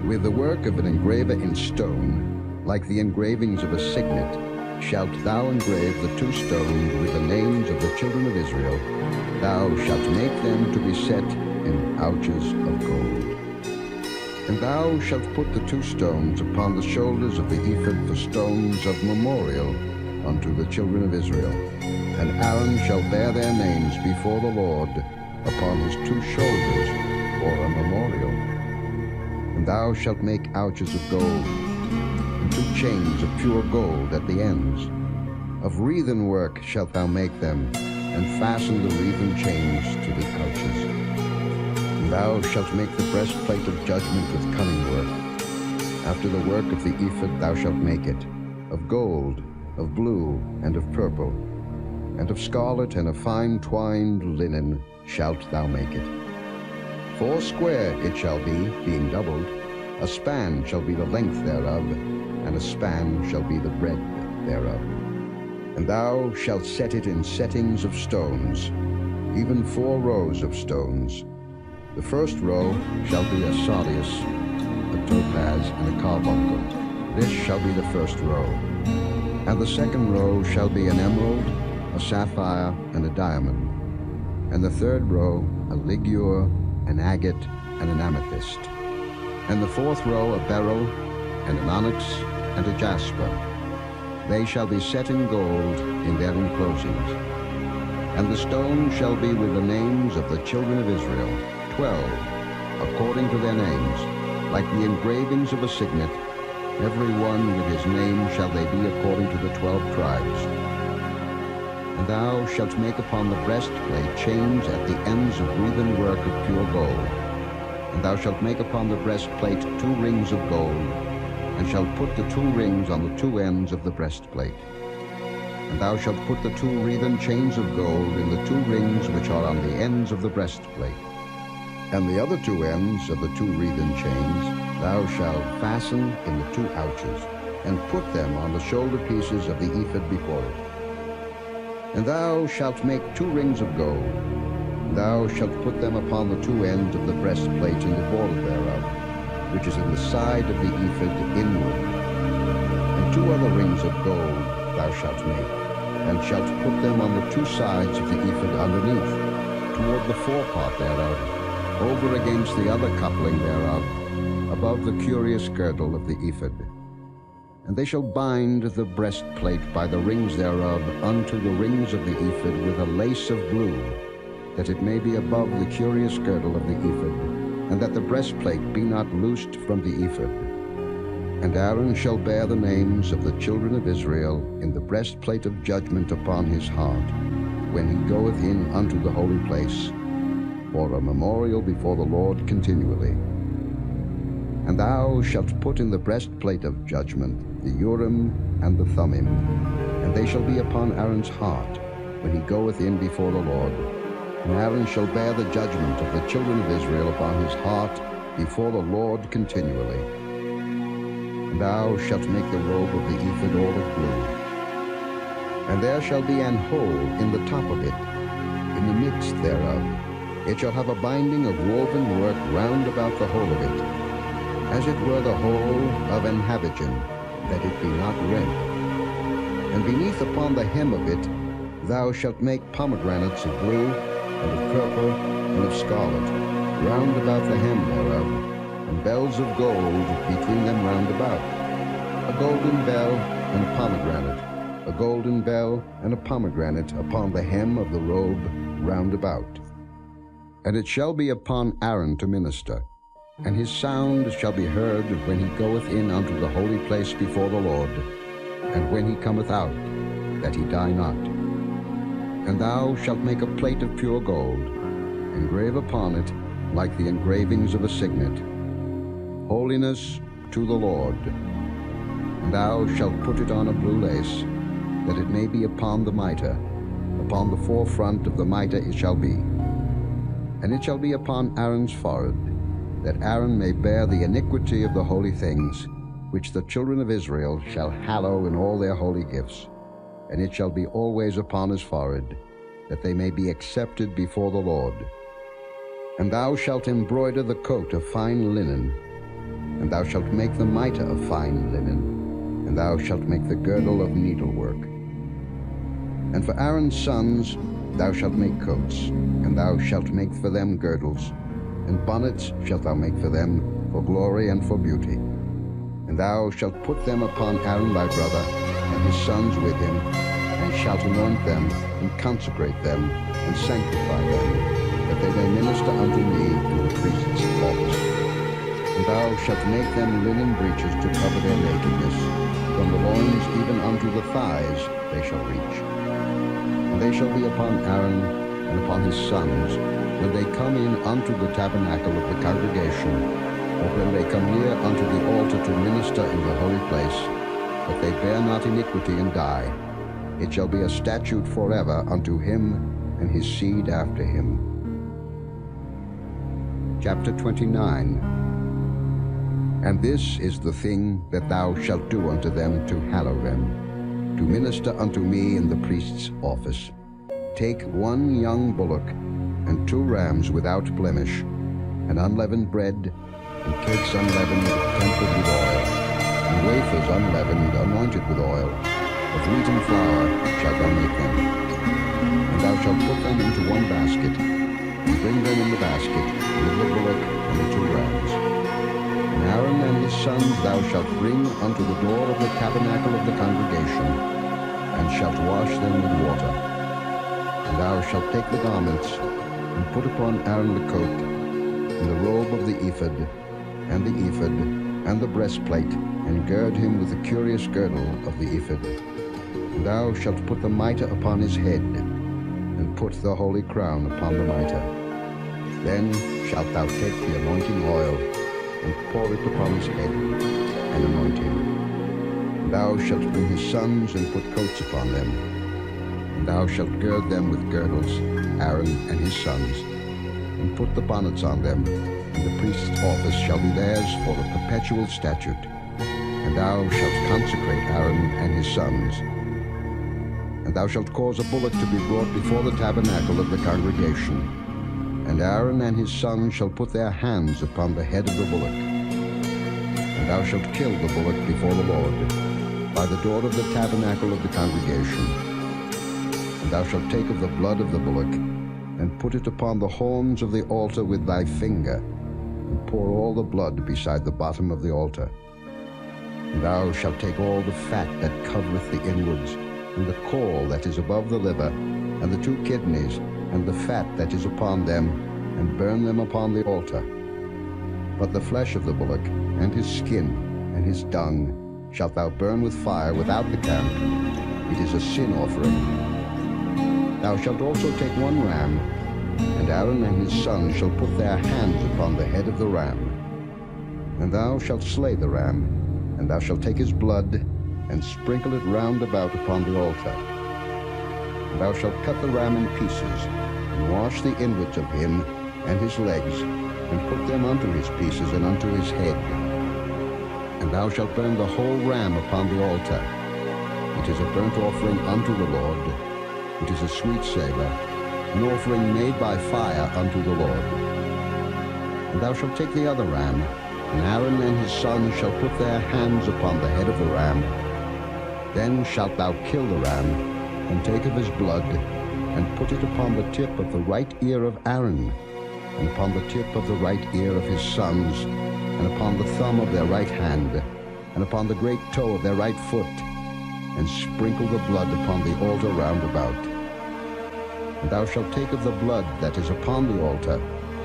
With the work of an engraver in stone, like the engravings of a signet, shalt thou engrave the 2 stones with the names of the children of Israel. Thou shalt make them to be set in pouches of gold. And thou shalt put the 2 stones upon the shoulders of the ephod for stones of memorial unto the children of Israel. And Aaron shall bear their names before the Lord upon his 2 shoulders for a memorial. And thou shalt make ouches of gold, and 2 chains of pure gold at the ends. Of wreathen work shalt thou make them, and fasten the wreathen chains to the ouches. And thou shalt make the breastplate of judgment with cunning work. After the work of the ephod thou shalt make it, of gold, of blue, and of purple, and of scarlet, and of fine twined linen shalt thou make it. 4 square it shall be, being doubled. A span shall be the length thereof, and a span shall be the breadth thereof. And thou shalt set it in settings of stones, even 4 rows of stones. The first row shall be a sardius, a topaz, and a carbuncle. This shall be the first row. And the second row shall be an emerald, a sapphire, and a diamond. And the third row a ligure, an agate, and an amethyst. and the fourth row a beryl, and an onyx, and a jasper. They shall be set in gold in their enclosings. And the stone shall be with the names of the children of Israel, 12, according to their names, like the engravings of a signet. Every one with his name shall they be according to the 12 tribes. And thou shalt make upon the breastplate chains at the ends of wreathen work of pure gold. And thou shalt make upon the breastplate 2 rings of gold, and shalt put the 2 rings on the 2 ends of the breastplate. And thou shalt put the 2 wreathen chains of gold in the 2 rings which are on the ends of the breastplate. And the other 2 ends of the 2 wreathen chains thou shalt fasten in the 2 ouches, and put them on the shoulder pieces of the ephod before it. And thou shalt make 2 rings of gold. Thou shalt put them upon the 2 ends of the breastplate in the border thereof, which is in the side of the ephod inward. And 2 other rings of gold thou shalt make, and shalt put them on the 2 sides of the ephod underneath, toward the forepart thereof, over against the other coupling thereof, above the curious girdle of the ephod. And they shall bind the breastplate by the rings thereof unto the rings of the ephod with a lace of blue, that it may be above the curious girdle of the ephod, and that the breastplate be not loosed from the ephod. And Aaron shall bear the names of the children of Israel in the breastplate of judgment upon his heart, when he goeth in unto the holy place, for a memorial before the Lord continually. And thou shalt put in the breastplate of judgment the Urim and the Thummim, and they shall be upon Aaron's heart, when he goeth in before the Lord. And Aaron shall bear the judgment of the children of Israel upon his heart before the Lord continually. And thou shalt make the robe of the ephod all of blue. And there shall be an hole in the top of it, in the midst thereof. It shall have a binding of woven work round about the whole of it, as it were the hole of an habergeon, that it be not rent. And beneath upon the hem of it thou shalt make pomegranates of blue, and of purple, and of scarlet, round about the hem thereof, and bells of gold between them round about. A golden bell and a pomegranate, a golden bell and a pomegranate upon the hem of the robe round about. And it shall be upon Aaron to minister, and his sound shall be heard when he goeth in unto the holy place before the Lord, and when he cometh out, that he die not. And thou shalt make a plate of pure gold, engrave upon it like the engravings of a signet, holiness to the Lord. And thou shalt put it on a blue lace, that it may be upon the mitre. Upon the forefront of the mitre it shall be. And it shall be upon Aaron's forehead, that Aaron may bear the iniquity of the holy things, which the children of Israel shall hallow in all their holy gifts. And it shall be always upon his forehead, that they may be accepted before the Lord. And thou shalt embroider the coat of fine linen, and thou shalt make the mitre of fine linen, and thou shalt make the girdle of needlework. And for Aaron's sons thou shalt make coats, and thou shalt make for them girdles, and bonnets shalt thou make for them, for glory and for beauty. And thou shalt put them upon Aaron thy brother, and his sons with him, and shalt anoint them, and consecrate them, and sanctify them, that they may minister unto me in the priest's office. And thou shalt make them linen breeches to cover their nakedness, from the loins even unto the thighs they shall reach. And they shall be upon Aaron and upon his sons, when they come in unto the tabernacle of the congregation, or when they come near unto the altar to minister in the holy place, that they bear not iniquity and die. It shall be a statute forever unto him and his seed after him. Chapter 29. And this is the thing that thou shalt do unto them to hallow them, to minister unto me in the priest's office. Take 1 young bullock, and 2 rams without blemish, and unleavened bread, and cakes unleavened, tempered with oil, and wafers unleavened, anointed with oil. Of wheaten flour shalt thou make them. And thou shalt put them into 1 basket, and bring them in the basket, with the bullock and the 2 rams. And sons thou shalt bring unto the door of the tabernacle of the congregation, and shalt wash them with water. And thou shalt take the garments, and put upon Aaron the coat, and the robe of the ephod, and the breastplate, and gird him with the curious girdle of the ephod. And thou shalt put the mitre upon his head, and put the holy crown upon the mitre. Then shalt thou take the anointing oil, and pour it upon his head, and anoint him. And thou shalt bring his sons, and put coats upon them. And thou shalt gird them with girdles, Aaron and his sons, and put the bonnets on them, and the priest's office shall be theirs for a perpetual statute. And thou shalt consecrate Aaron and his sons. And thou shalt cause a bullock to be brought before the tabernacle of the congregation. And Aaron and his sons shall put their hands upon the head of the bullock. And thou shalt kill the bullock before the Lord, by the door of the tabernacle of the congregation. And thou shalt take of the blood of the bullock, and put it upon the horns of the altar with thy finger, and pour all the blood beside the bottom of the altar. And thou shalt take all the fat that covereth the inwards, and the caul that is above the liver, and the 2 kidneys, and the fat that is upon them, and burn them upon the altar. But the flesh of the bullock, and his skin, and his dung, shalt thou burn with fire without the camp. It is a sin offering. Thou shalt also take 1 ram, and Aaron and his sons shall put their hands upon the head of the ram. And thou shalt slay the ram, and thou shalt take his blood, and sprinkle it round about upon the altar. And thou shalt cut the ram in pieces, and wash the inwards of him and his legs, and put them unto his pieces and unto his head. And thou shalt burn the whole ram upon the altar. It is a burnt offering unto the Lord. It is a sweet savour, an offering made by fire unto the Lord. And thou shalt take the other ram, and Aaron and his sons shall put their hands upon the head of the ram. Then shalt thou kill the ram, and take of his blood, and put it upon the tip of the right ear of Aaron, and upon the tip of the right ear of his sons, and upon the thumb of their right hand, and upon the great toe of their right foot, and sprinkle the blood upon the altar round about. And thou shalt take of the blood that is upon the altar,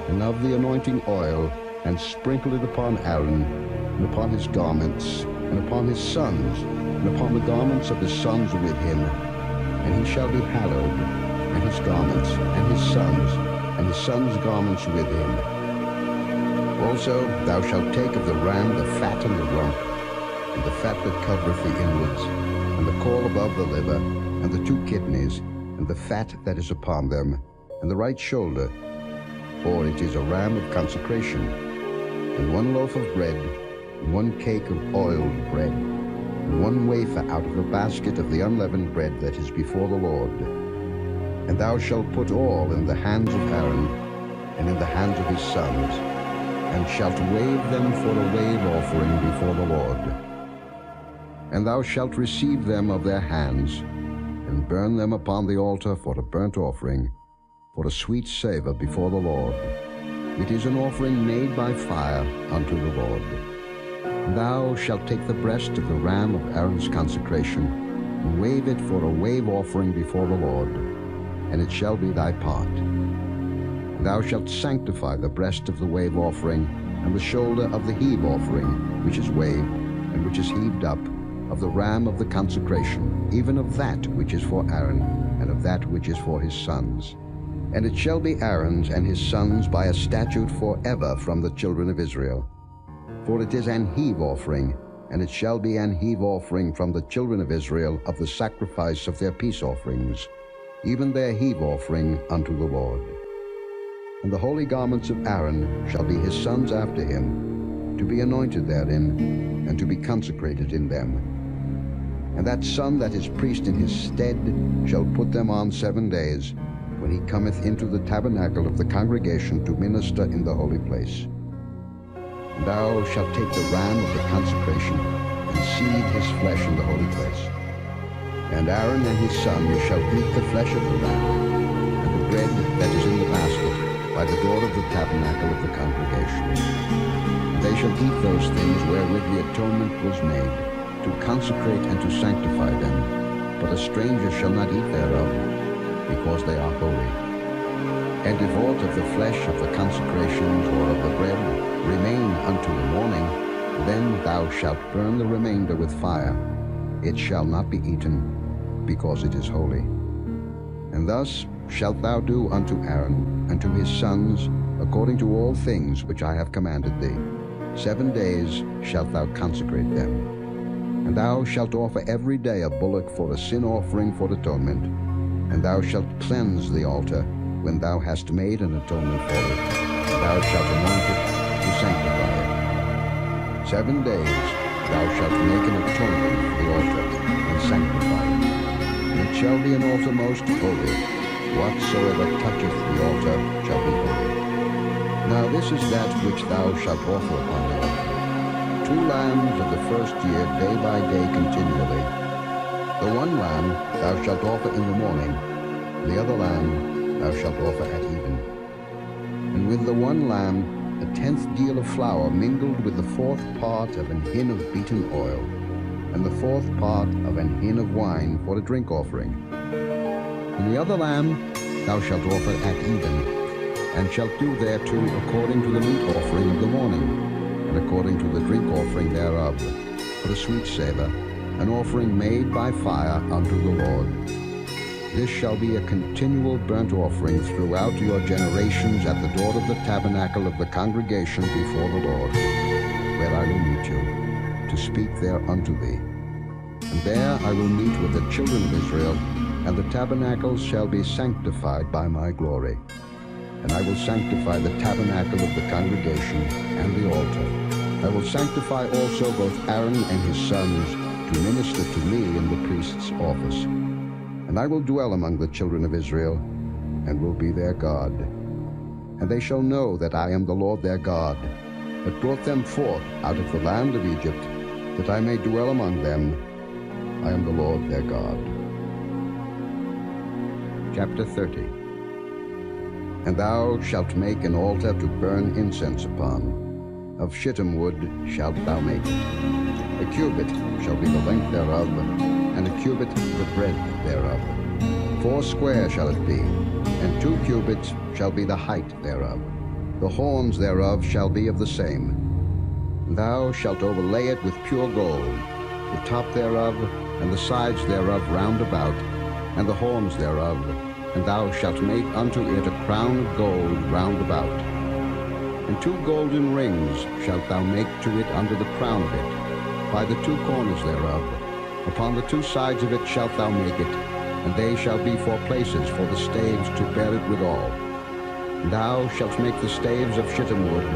and of the anointing oil, and sprinkle it upon Aaron, and upon his garments, and upon his sons, and upon the garments of his sons with him. And he shall be hallowed, and his garments, and his sons' garments with him. Also thou shalt take of the ram the fat and the rump, and the fat that covereth the inwards, and the caul above the liver, and the 2 kidneys, and the fat that is upon them, and the right shoulder, for it is a ram of consecration, and 1 loaf of bread, and 1 cake of oiled bread, and 1 wafer out of the basket of the unleavened bread that is before the Lord. And thou shalt put all in the hands of Aaron, and in the hands of his sons, and shalt wave them for a wave offering before the Lord. And thou shalt receive them of their hands, and burn them upon the altar for a burnt offering, for a sweet savour before the Lord. It is an offering made by fire unto the Lord. And thou shalt take the breast of the ram of Aaron's consecration, and wave it for a wave offering before the Lord, and it shall be thy part. And thou shalt sanctify the breast of the wave offering, and the shoulder of the heave offering, which is waved, and which is heaved up, of the ram of the consecration, even of that which is for Aaron, and of that which is for his sons. And it shall be Aaron's and his sons by a statute forever from the children of Israel. For it is an heave offering, and it shall be an heave offering from the children of Israel of the sacrifice of their peace offerings, even their heave offering unto the Lord. And the holy garments of Aaron shall be his sons after him, to be anointed therein, and to be consecrated in them. And that son that is priest in his stead shall put them on 7 days, when he cometh into the tabernacle of the congregation to minister in the holy place. And thou shalt take the ram of the consecration, and seethe his flesh in the holy place. And Aaron and his sons shall eat the flesh of the ram, and the bread that is in the basket, by the door of the tabernacle of the congregation. And they they shall eat those things wherewith the atonement was made, to consecrate and to sanctify them. But a stranger shall not eat thereof, because they are holy. And if aught of the flesh of the consecrations or of the bread remain unto the morning, then thou shalt burn the remainder with fire. It shall not be eaten, because it is holy. And thus shalt thou do unto Aaron and to his sons, according to all things which I have commanded thee. 7 days shalt thou consecrate them. And thou shalt offer every day a bullock for a sin offering for atonement. And thou shalt cleanse the altar when thou hast made an atonement for it. And thou shalt anoint it to sanctify it. 7 days thou shalt make an atonement for the altar, and sanctify it. And it shall be an altar most holy. Whatsoever toucheth the altar shall be holy. Now this is that which thou shalt offer upon the altar: 2 lambs of the first year, day by day continually. The one lamb thou shalt offer in the morning, the other lamb thou shalt offer at even. And with the one lamb 1/10 deal of flour mingled with the 4th part of an hin of beaten oil, and the 4th part of an hin of wine for a drink offering. And the other lamb thou shalt offer at even, and shalt do thereto according to the meat offering of the morning, and according to the drink offering thereof, for a sweet savour, an offering made by fire unto the Lord. This shall be a continual burnt offering throughout your generations at the door of the tabernacle of the congregation before the Lord, where I will meet you, to speak there unto thee. And there I will meet with the children of Israel, and the tabernacle shall be sanctified by my glory. And I will sanctify the tabernacle of the congregation and the altar. I will sanctify also both Aaron and his sons to minister to me in the priest's office. And I will dwell among the children of Israel, and will be their God. And they shall know that I am the Lord their God, that brought them forth out of the land of Egypt, that I may dwell among them. I am the Lord their God. Chapter 30. And thou shalt make an altar to burn incense upon. Of shittim wood shalt thou make it. A cubit shall be the length thereof, and a cubit the breadth thereof. 4 square shall it be, and 2 cubits shall be the height thereof. The horns thereof shall be of the same. Thou shalt overlay it with pure gold, the top thereof, and the sides thereof round about, and the horns thereof, and thou shalt make unto it a crown of gold round about. And 2 golden rings shalt thou make to it under the crown of it, by the 2 corners thereof. Upon the 2 sides of it shalt thou make it, and they shall be for places for the staves to bear it withal. And thou shalt make the staves of shittim wood,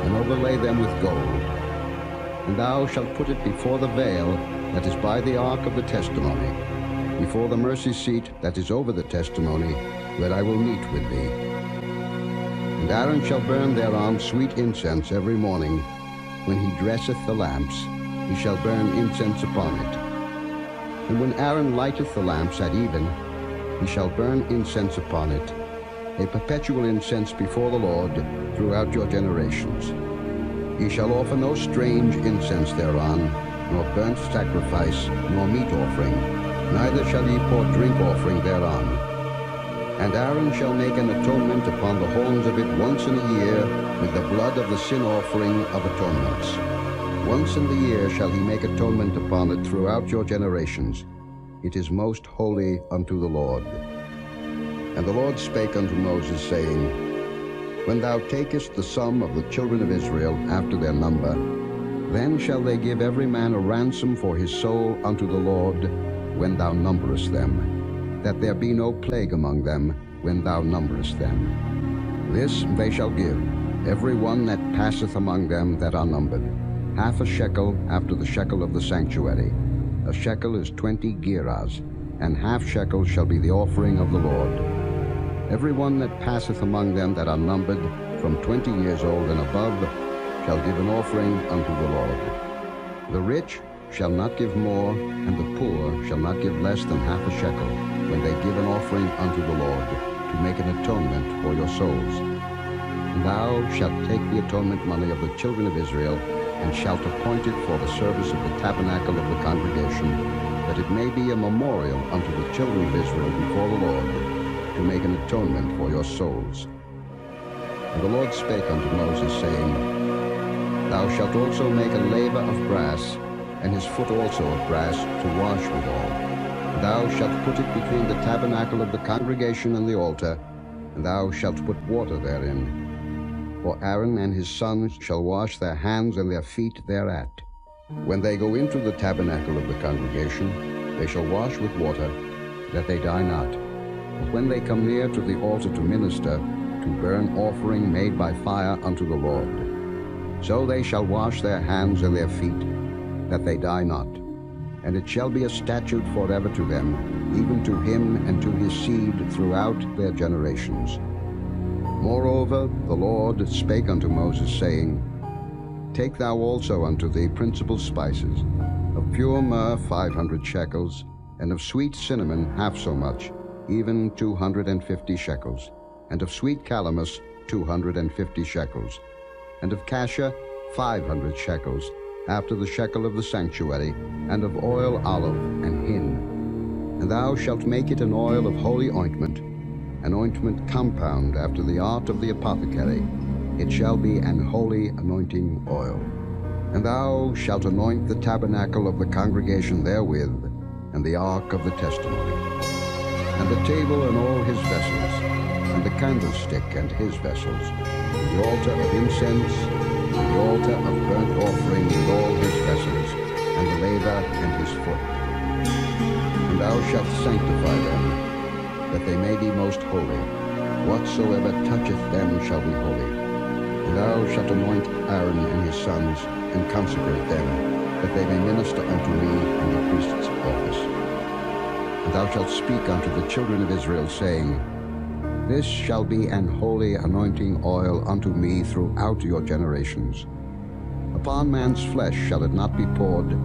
and overlay them with gold. And thou shalt put it before the veil that is by the ark of the testimony, before the mercy seat that is over the testimony, where I will meet with thee. And Aaron shall burn thereon sweet incense every morning. When he dresseth the lamps, he shall burn incense upon it. And when Aaron lighteth the lamps at even, he shall burn incense upon it, a perpetual incense before the Lord throughout your generations. Ye shall offer no strange incense thereon, nor burnt sacrifice, nor meat offering, neither shall ye pour drink offering thereon. And Aaron shall make an atonement upon the horns of it once in a year with the blood of the sin offering of atonements. Once in the year shall he make atonement upon it throughout your generations. It is most holy unto the Lord. And the Lord spake unto Moses, saying, When thou takest the sum of the children of Israel after their number, then shall they give every man a ransom for his soul unto the Lord when thou numberest them, that there be no plague among them when thou numberest them. This they shall give, every one that passeth among them that are numbered, 1/2 shekel after the shekel of the sanctuary. A shekel is 20 gerahs, and 1/2 shekel shall be the offering of the Lord. Every one that passeth among them that are numbered, from 20 years old and above, shall give an offering unto the Lord. The rich shall not give more, and the poor shall not give less than 1/2 shekel, when they give an offering unto the Lord, to make an atonement for your souls. And thou shalt take the atonement money of the children of Israel, and shalt appoint it for the service of the tabernacle of the congregation, that it may be a memorial unto the children of Israel before the Lord, to make an atonement for your souls. And the Lord spake unto Moses, saying, Thou shalt also make a laver of brass, and his foot also of brass, to wash withal. And thou shalt put it between the tabernacle of the congregation and the altar, and thou shalt put water therein. For Aaron and his sons shall wash their hands and their feet thereat. When they go into the tabernacle of the congregation, they shall wash with water, that they die not. But when they come near to the altar to minister, to burn offering made by fire unto the Lord, so they shall wash their hands and their feet, that they die not. And it shall be a statute forever to them, even to him and to his seed throughout their generations. Moreover, the Lord spake unto Moses, saying, Take thou also unto thee principal spices, of pure myrrh 500 shekels, and of sweet cinnamon half so much, even 250 shekels, and of sweet calamus 250 shekels, and of cassia 500 shekels, after the shekel of the sanctuary, and of oil olive and hin. And thou shalt make it an oil of holy ointment, an ointment compound after the art of the apothecary. It shall be an holy anointing oil. And thou shalt anoint the tabernacle of the congregation therewith, and the ark of the testimony, and the table and all his vessels, and the candlestick and his vessels, and the altar of incense, and the altar of burnt offering with all his vessels, and the laver and his foot. And thou shalt sanctify them, that they may be most holy. Whatsoever toucheth them shall be holy. And thou shalt anoint Aaron and his sons, and consecrate them, that they may minister unto me in the priest's office. And thou shalt speak unto the children of Israel, saying, This shall be an holy anointing oil unto me throughout your generations. Upon man's flesh shall it not be poured,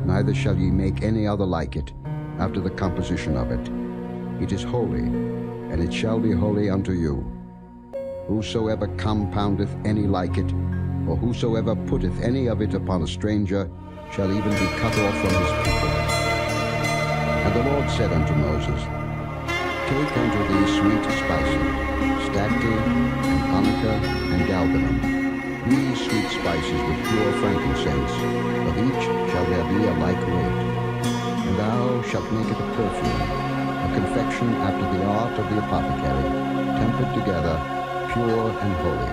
neither shall ye make any other like it, after the composition of it. It is holy, and it shall be holy unto you. Whosoever compoundeth any like it, or whosoever putteth any of it upon a stranger, shall even be cut off from his people. And the Lord said unto Moses, Take unto thee sweet spices, stacte, and onycha, and galbanum, these sweet spices with pure frankincense, of each shall there be a like weight. And thou shalt make it a perfume, a confection after the art of the apothecary, tempered together, pure and holy.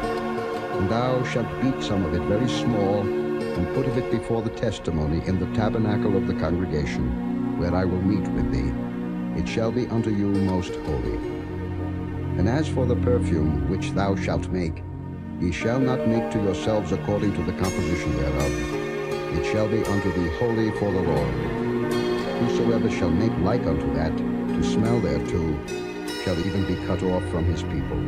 And thou shalt beat some of it very small, and put of it before the testimony in the tabernacle of the congregation, where I will meet with thee. It shall be unto you most holy. And as for the perfume which thou shalt make, ye shall not make to yourselves according to the composition thereof. It shall be unto thee holy for the Lord. Whosoever shall make like unto that, to smell thereto, shall even be cut off from his people.